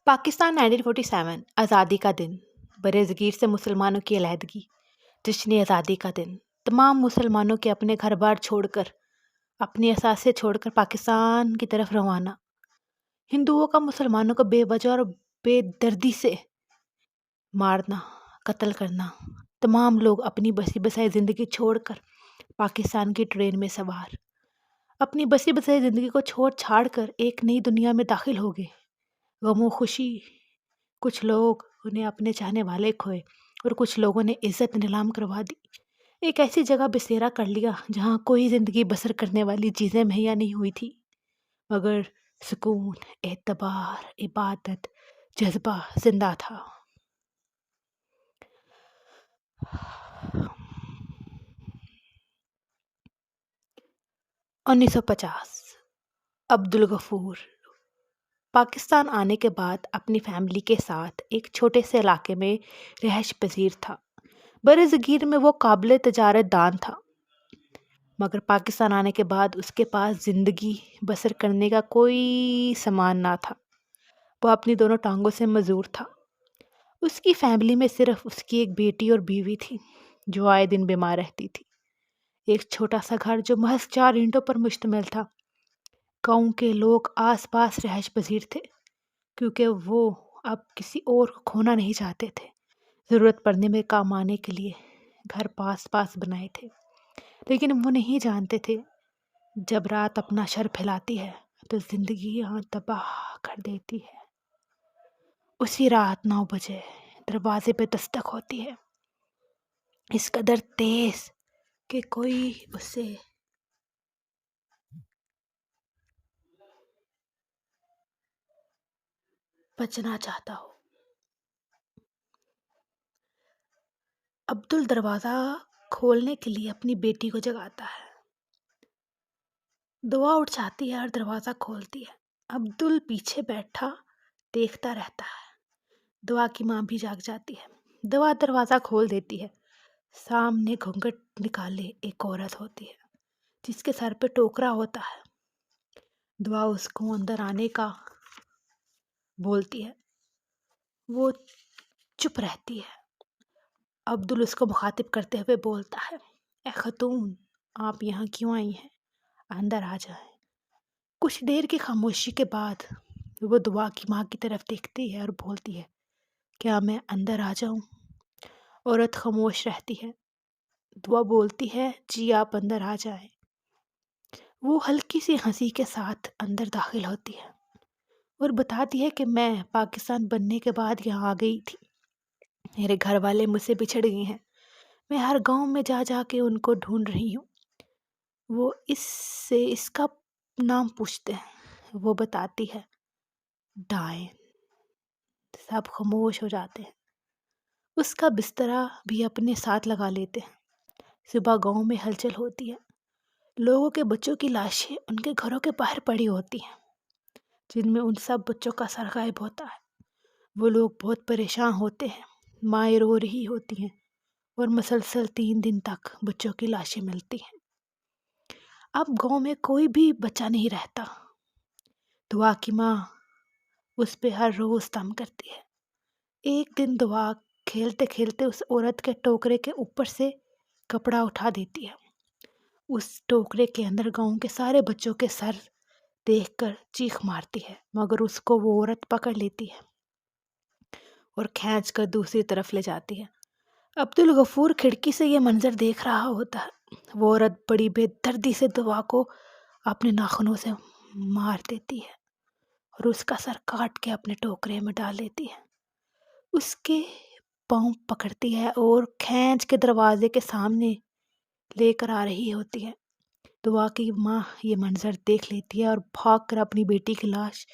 پاکستان 1947 آزادی کا دن، برِ صغیر سے مسلمانوں کی علیحدگی، جشن آزادی کا دن، تمام مسلمانوں کے اپنے گھر بار چھوڑ کر، اپنی اثاثے چھوڑ کر پاکستان کی طرف روانہ، ہندوؤں کا مسلمانوں کو بے وجہ اور بے دردی سے مارنا، قتل کرنا، تمام لوگ اپنی بسی بسائی زندگی چھوڑ کر پاکستان کی ٹرین میں سوار، اپنی بسی بسائی زندگی کو چھوڑ چھاڑ کر ایک نئی دنیا میں داخل ہو گئے۔ غم و خوشی، کچھ لوگ انہیں اپنے چاہنے والے کھوئے اور کچھ لوگوں نے عزت نیلام کروا دی، ایک ایسی جگہ بسیرا کر لیا جہاں کوئی زندگی بسر کرنے والی چیزیں مہیا نہیں ہوئی تھی مگر سکون، اعتبار، عبادت، جذبہ زندہ تھا۔ 1950 عبدالغفور پاکستان آنے کے بعد اپنی فیملی کے ساتھ ایک چھوٹے سے علاقے میں رہائش پذیر تھا۔ برِ صغیر میں وہ قابل تجارت دان تھا مگر پاکستان آنے کے بعد اس کے پاس زندگی بسر کرنے کا کوئی سامان نہ تھا۔ وہ اپنی دونوں ٹانگوں سے معذور تھا۔ اس کی فیملی میں صرف اس کی ایک بیٹی اور بیوی تھی جو آئے دن بیمار رہتی تھی۔ ایک چھوٹا سا گھر جو محض 4 اینٹوں پر مشتمل تھا۔ گاؤں کے لوگ آس پاس رہائش پذیر تھے کیونکہ وہ اب کسی اور کو کھونا نہیں چاہتے تھے۔ ضرورت پڑنے میں کام آنے کے لیے گھر پاس پاس بنائے تھے، لیکن وہ نہیں جانتے تھے جب رات اپنا شر پھیلاتی ہے تو زندگی یہاں تباہ کر دیتی ہے۔ اسی رات 9 بجے دروازے پہ دستک ہوتی ہے، اس قدر تیز کہ کوئی اسے بچنا چاہتا ہو۔ عبدل دروازہ کھولنے کے لیے اپنی بیٹی کو جگاتا ہے، دعا اٹھاتی ہے اور دروازہ کھولتی ہے۔ عبدل پیچھے بیٹھا دیکھتا رہتا ہے۔ دعا کی ماں بھی جاگ جاتی ہے۔ دعا دروازہ کھول دیتی ہے۔ سامنے گھونگھٹ نکالے ایک عورت ہوتی ہے جس کے سر پہ ٹوکرا ہوتا ہے۔ دعا اس کو اندر آنے کا بولتی ہے، وہ چپ رہتی ہے۔ عبدل اس کو مخاطب کرتے ہوئے بولتا ہے، اے خاتون، آپ یہاں کیوں آئی ہیں؟ اندر آ جائیں۔ کچھ دیر کی خاموشی کے بعد وہ دعا کی ماں کی طرف دیکھتی ہے اور بولتی ہے، کیا میں اندر آ جاؤں؟ عورت خاموش رہتی ہے۔ دعا بولتی ہے، جی آپ اندر آ جائیں۔ وہ ہلکی سی ہنسی کے ساتھ اندر داخل ہوتی ہے اور بتاتی ہے کہ میں پاکستان بننے کے بعد یہاں آ گئی تھی، میرے گھر والے مجھ سے بچھڑ گئے ہیں، میں ہر گاؤں میں جا جا کے ان کو ڈھونڈ رہی ہوں۔ وہ اس سے اس کا نام پوچھتے ہیں، وہ بتاتی ہے ڈائن۔ سب خاموش ہو جاتے ہیں، اس کا بسترا بھی اپنے ساتھ لگا لیتے ہیں۔ صبح گاؤں میں ہلچل ہوتی ہے، لوگوں کے بچوں کی لاشیں ان کے گھروں کے باہر پڑی ہوتی ہیں جن میں ان سب بچوں کا سر غائب ہوتا ہے۔ وہ لوگ بہت پریشان ہوتے ہیں، مائیں رو رہی ہوتی ہیں اور مسلسل 3 دن تک بچوں کی لاشیں ملتی ہیں۔ اب گاؤں میں کوئی بھی بچہ نہیں رہتا۔ دعا کی ماں اس پہ ہر روز تم کرتی ہے۔ ایک دن دعا کھیلتے کھیلتے اس عورت کے ٹوکرے کے اوپر سے کپڑا اٹھا دیتی ہے۔ اس ٹوکرے کے اندر گاؤں کے سارے بچوں کے سر دیکھ کر چیخ مارتی ہے مگر اس کو وہ عورت پکڑ لیتی ہے اور کھینچ کر دوسری طرف لے جاتی ہے۔ عبدالغفور کھڑکی سے یہ منظر دیکھ رہا ہوتا ہے۔ وہ عورت بڑی بے دردی سے دعا کو اپنے ناخنوں سے مار دیتی ہے اور اس کا سر کاٹ کے اپنے ٹوکرے میں ڈال لیتی ہے۔ اس کے پاؤں پکڑتی ہے اور کھینچ کے دروازے کے سامنے لے کر آ رہی ہوتی ہے۔ دعا کی ماں یہ منظر دیکھ لیتی ہے اور بھاگ کر اپنی بیٹی کی لاش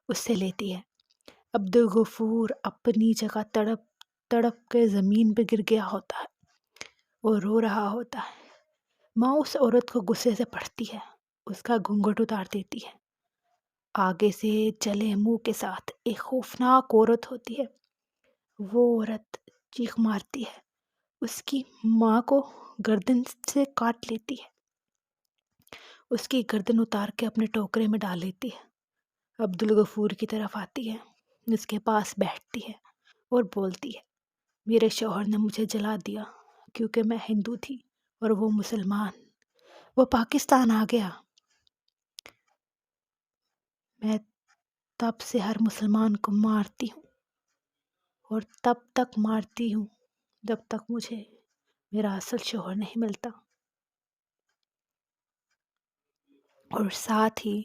اس سے لیتی ہے۔ عبدالغفور اپنی جگہ تڑپ تڑپ کے زمین پہ گر گیا ہوتا ہے اور رو رہا ہوتا ہے۔ ماں اس عورت کو غصے سے پڑھتی ہے، اس کا گھونگھٹ اتار دیتی ہے۔ آگے سے جلے منہ کے ساتھ ایک خوفناک عورت ہوتی ہے۔ وہ عورت چیخ مارتی ہے، اس کی ماں کو گردن سے کاٹ لیتی ہے، اس کی گردن اتار کے اپنے ٹوکرے میں ڈال لیتی ہے۔ عبدالغفور کی طرف آتی ہے، اس کے پاس بیٹھتی ہے اور بولتی ہے، میرے شوہر نے مجھے جلا دیا کیونکہ میں ہندو تھی اور وہ مسلمان، وہ پاکستان آ گیا۔ میں تب سے ہر مسلمان کو مارتی ہوں اور تب تک مارتی ہوں جب تک مجھے میرا اصل شوہر نہیں ملتا، اور ساتھ ہی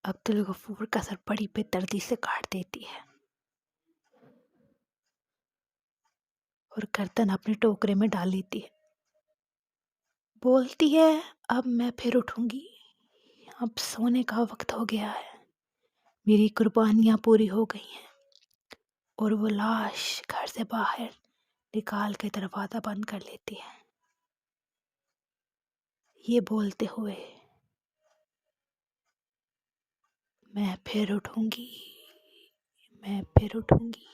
عبدالغفور کا سر بڑی بے دردی سے کاٹ دیتی ہے اور گردن اپنے ٹوکرے میں ڈال لیتی ہے۔ بولتی ہے، اب میں پھر اٹھوں گی، اب سونے کا وقت ہو گیا ہے، میری قربانیاں پوری ہو گئی ہیں، اور وہ لاش گھر سے باہر نکال کے دروازہ بند کر لیتی ہے، یہ بولتے ہوئے، میں پھر اٹھوں گی، میں پھر اٹھوں گی۔